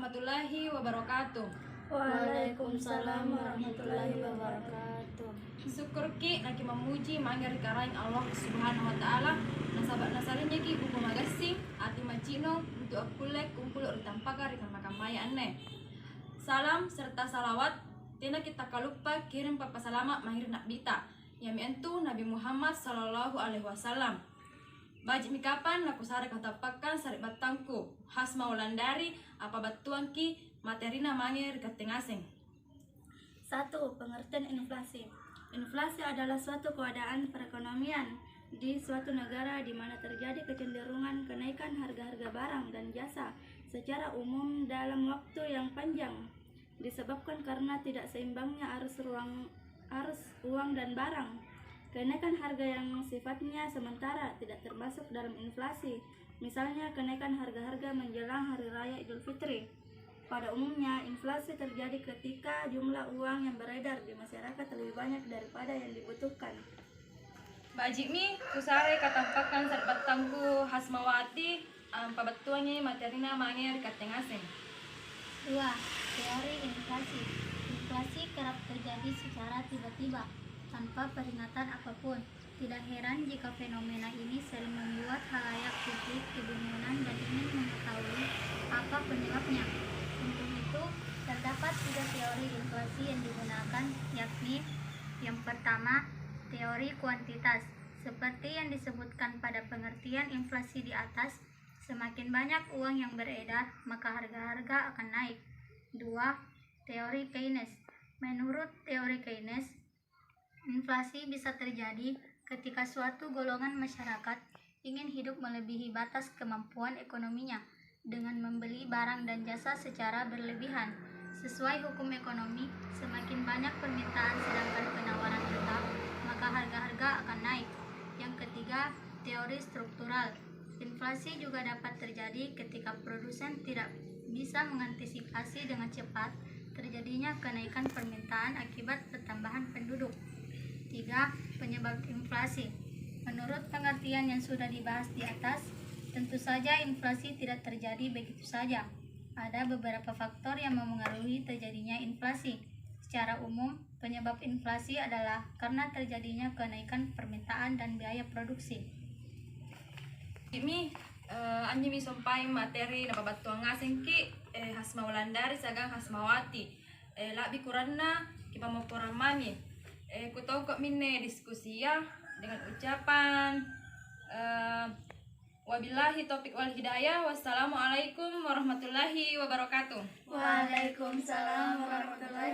warahmatullahi wabarakatuh. Waalaikumsalam warahmatullahi wabarakatuh. Syukur ki naki memuji manggar karaing Allah Subhanahu wa taala. Nasabat nasarinya ki buku magasing ati macino untuk akulek kumpul utampaka rikan makamaya aneh. Salam serta salawat tina kita kalupa kirim papa salama mahir nak bita. Yami entu Nabi Muhammad sallallahu alaihi wasallam. Baji mikapan aku sare katapakan sare batangku khas maulandari apa batuan ki materina mangir ketengaseng. 1. Pengertian inflasi. Inflasi adalah suatu keadaan perekonomian di suatu negara di mana terjadi kecenderungan kenaikan harga-harga barang dan jasa secara umum dalam waktu yang panjang, disebabkan karena tidak seimbangnya arus uang dan barang. Kenaikan harga yang sifatnya sementara tidak termasuk dalam inflasi, misalnya kenaikan harga-harga menjelang Hari Raya Idul Fitri. Pada umumnya, inflasi terjadi ketika jumlah uang yang beredar di masyarakat lebih banyak daripada yang dibutuhkan. Baji mi kusare katampakan sare batangku khas mawati pabatuannya materina mangir ketengaseng. 2. Teori inflasi. Inflasi kerap terjadi secara tiba-tiba, tanpa peringatan apapun. Tidak heran jika fenomena ini sering membuat halayak publik kebingungan dan ingin mengetahui apa penyebabnya. Untuk itu, terdapat 3 teori inflasi yang digunakan, yakni yang pertama, teori kuantitas. Seperti yang disebutkan pada pengertian inflasi di atas, semakin banyak uang yang beredar, maka harga-harga akan naik. 2. Teori Keynes. Menurut teori Keynes, inflasi bisa terjadi ketika suatu golongan masyarakat ingin hidup melebihi batas kemampuan ekonominya dengan membeli barang dan jasa secara berlebihan. Sesuai hukum ekonomi, semakin banyak permintaan sedangkan penawaran tetap, maka harga-harga akan naik. Yang ketiga, teori struktural. Inflasi juga dapat terjadi ketika produsen tidak bisa mengantisipasi dengan cepat terjadinya kenaikan permintaan akibat pertambahan penduduk. 3. Penyebab inflasi. Menurut pengertian yang sudah dibahas di atas, tentu saja inflasi tidak terjadi begitu saja. Ada beberapa faktor yang memengaruhi terjadinya inflasi. Secara umum, penyebab inflasi adalah karena terjadinya kenaikan permintaan dan biaya produksi. Ini anji mi sompai materi napa batuan ngaseng ki khas maulandari sagang khas mawati. Labi kuranna kipa mau mami. Ku tahu kok minne diskusi ya dengan ucapan wabillahi taufiq wal hidayah. Wassalamualaikum warahmatullahi wabarakatuh. Waalaikumsalam warahmatullahi